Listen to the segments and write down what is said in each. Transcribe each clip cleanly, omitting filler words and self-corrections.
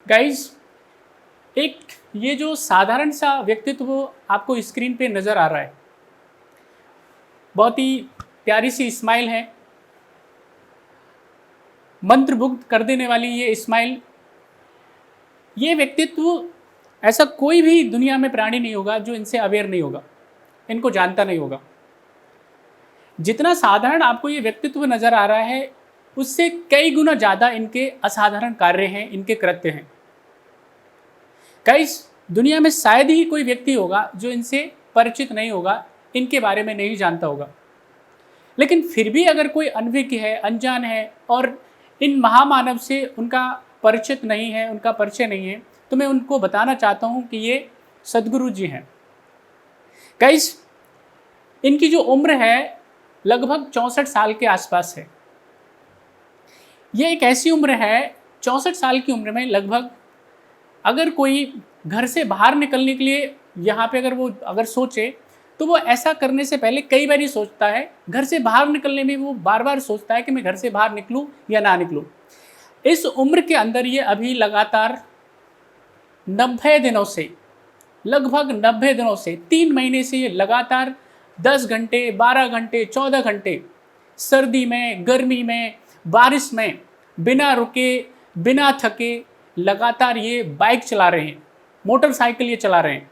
Guys, एक ये जो साधारण सा व्यक्तित्व आपको स्क्रीन पे नज़र आ रहा है, बहुत ही प्यारी सी स्माइल है, मंत्रमुग्ध कर देने वाली ये स्माइल। ये व्यक्तित्व ऐसा कोई भी दुनिया में प्राणी नहीं होगा जो इनसे अवेयर नहीं होगा, इनको जानता नहीं होगा। जितना साधारण आपको ये व्यक्तित्व नज़र आ रहा है, उससे कई गुना ज़्यादा इनके असाधारण कार्य हैं, इनके कृत्य हैं। गाइस, दुनिया में शायद ही कोई व्यक्ति होगा जो इनसे परिचित नहीं होगा, इनके बारे में नहीं जानता होगा। लेकिन फिर भी अगर कोई अनभिज्ञ है, अनजान है और इन महामानव से उनका परिचित नहीं है, उनका परिचय नहीं है, तो मैं उनको बताना चाहता हूँ कि ये सद्गुरु जी हैं। गाइस, इनकी जो उम्र है लगभग 64 साल के आसपास है। ये एक ऐसी उम्र है, 64 साल की उम्र में लगभग अगर कोई घर से बाहर निकलने के लिए यहाँ पे अगर सोचे, तो वो ऐसा करने से पहले कई बार ही सोचता है। घर से बाहर निकलने में वो बार बार सोचता है कि मैं घर से बाहर निकलूं या ना निकलूं। इस उम्र के अंदर ये अभी लगातार 90 दिनों से, लगभग 90 दिनों से 3 महीने से ये लगातार 10 घंटे, 12 घंटे, 14 घंटे, सर्दी में, गर्मी में, बारिश में, बिना रुके, बिना थके लगातार ये बाइक चला रहे हैं, मोटरसाइकिल ये चला रहे हैं।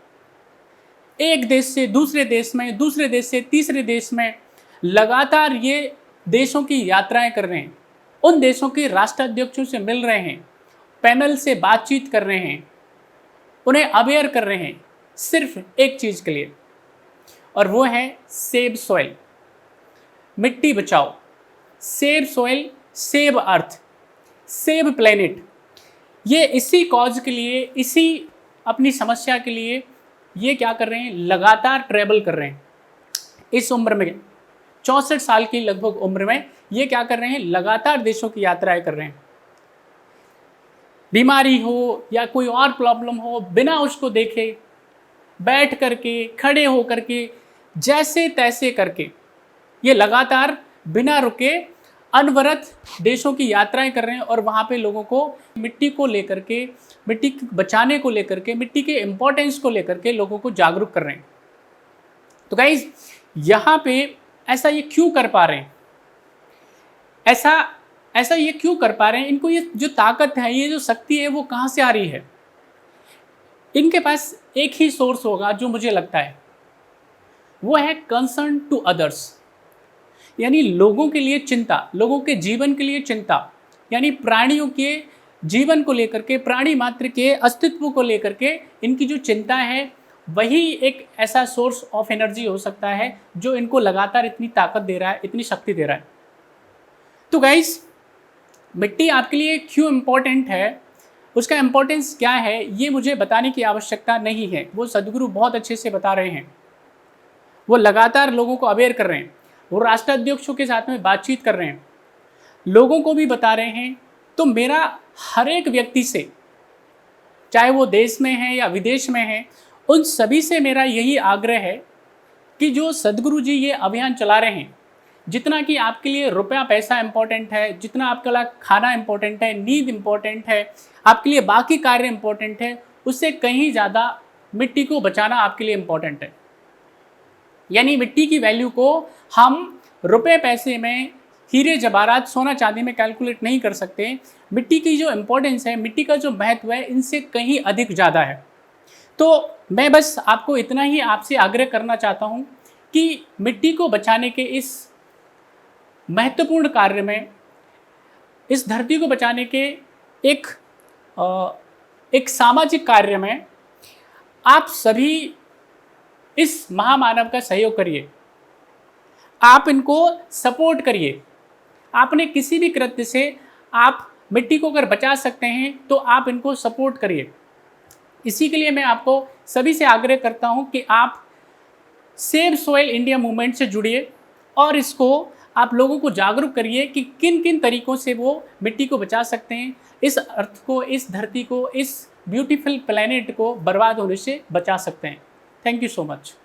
एक देश से दूसरे देश में, दूसरे देश से तीसरे देश में लगातार ये देशों की यात्राएं कर रहे हैं, उन देशों के राष्ट्राध्यक्षों से मिल रहे हैं, पैनल से बातचीत कर रहे हैं, उन्हें अवेयर कर रहे हैं सिर्फ एक चीज़ के लिए, और वो है सेव सॉइल, मिट्टी बचाओ। Save soil, save earth, save planet. ये इसी कॉज के लिए, इसी अपनी समस्या के लिए ये क्या कर रहे हैं, लगातार ट्रैवल कर रहे हैं। इस उम्र में 64 साल की लगभग उम्र में ये क्या कर रहे हैं, लगातार देशों की यात्राएं कर रहे हैं। बीमारी हो या कोई और प्रॉब्लम हो, बिना उसको देखे, बैठ करके, खड़े हो करके, जैसे तैसे करके ये लगातार बिना रुके अनवरत देशों की यात्राएं कर रहे हैं, और वहाँ पे लोगों को मिट्टी को लेकर के, मिट्टी बचाने को लेकर के, मिट्टी के इम्पोर्टेंस को लेकर के लोगों को जागरूक कर रहे हैं। तो गाइज, यहाँ पे ऐसा ये क्यों कर पा रहे हैं, ऐसा ये क्यों कर पा रहे हैं, इनको ये जो ताकत है, ये जो शक्ति है, वो कहाँ से आ रही है? इनके पास एक ही सोर्स होगा जो मुझे लगता है, वो है कंसर्न टू अदर्स, यानी लोगों के लिए चिंता, लोगों के जीवन के लिए चिंता, यानी प्राणियों के जीवन को लेकर के, प्राणी मात्र के अस्तित्व को लेकर के इनकी जो चिंता है, वही एक ऐसा सोर्स ऑफ एनर्जी हो सकता है जो इनको लगातार इतनी ताकत दे रहा है, इतनी शक्ति दे रहा है। तो गाइस, मिट्टी आपके लिए क्यों इम्पोर्टेंट है, उसका इम्पोर्टेंस क्या है, ये मुझे बताने की आवश्यकता नहीं है। वो सद्गुरु बहुत अच्छे से बता रहे हैं, वो लगातार लोगों को अवेयर कर रहे हैं, वो राष्ट्राध्यक्षों के साथ में बातचीत कर रहे हैं, लोगों को भी बता रहे हैं। तो मेरा हर एक व्यक्ति से, चाहे वो देश में है या विदेश में है, उन सभी से मेरा यही आग्रह है कि जो सद्गुरु जी ये अभियान चला रहे हैं, जितना कि आपके लिए रुपया पैसा इंपॉर्टेंट है, जितना आपके लिए खाना इंपॉर्टेंट है, नींद इंपॉर्टेंट है, आपके लिए बाकी कार्य इंपॉर्टेंट है, उससे कहीं ज़्यादा मिट्टी को बचाना आपके लिए इंपॉर्टेंट है। यानी मिट्टी की वैल्यू को हम रुपए पैसे में, हीरे जवाहरात, सोना चांदी में कैलकुलेट नहीं कर सकते। मिट्टी की जो इम्पोर्टेंस है, मिट्टी का जो महत्व है, इनसे कहीं अधिक ज़्यादा है। तो मैं बस आपको इतना ही आपसे आग्रह करना चाहता हूँ कि मिट्टी को बचाने के इस महत्वपूर्ण कार्य में, इस धरती को बचाने के एक सामाजिक कार्य में आप सभी इस महामानव का सहयोग करिए, आप इनको सपोर्ट करिए। आपने किसी भी कृत्य से आप मिट्टी को अगर बचा सकते हैं तो आप इनको सपोर्ट करिए। इसी के लिए मैं आपको सभी से आग्रह करता हूं कि आप सेव सॉइल इंडिया मूवमेंट से जुड़िए और इसको आप लोगों को जागरूक करिए कि किन किन तरीकों से वो मिट्टी को बचा सकते हैं, इस अर्थ को, इस धरती को, इस ब्यूटीफुल प्लैनेट को बर्बाद होने से बचा सकते हैं। Thank you so much.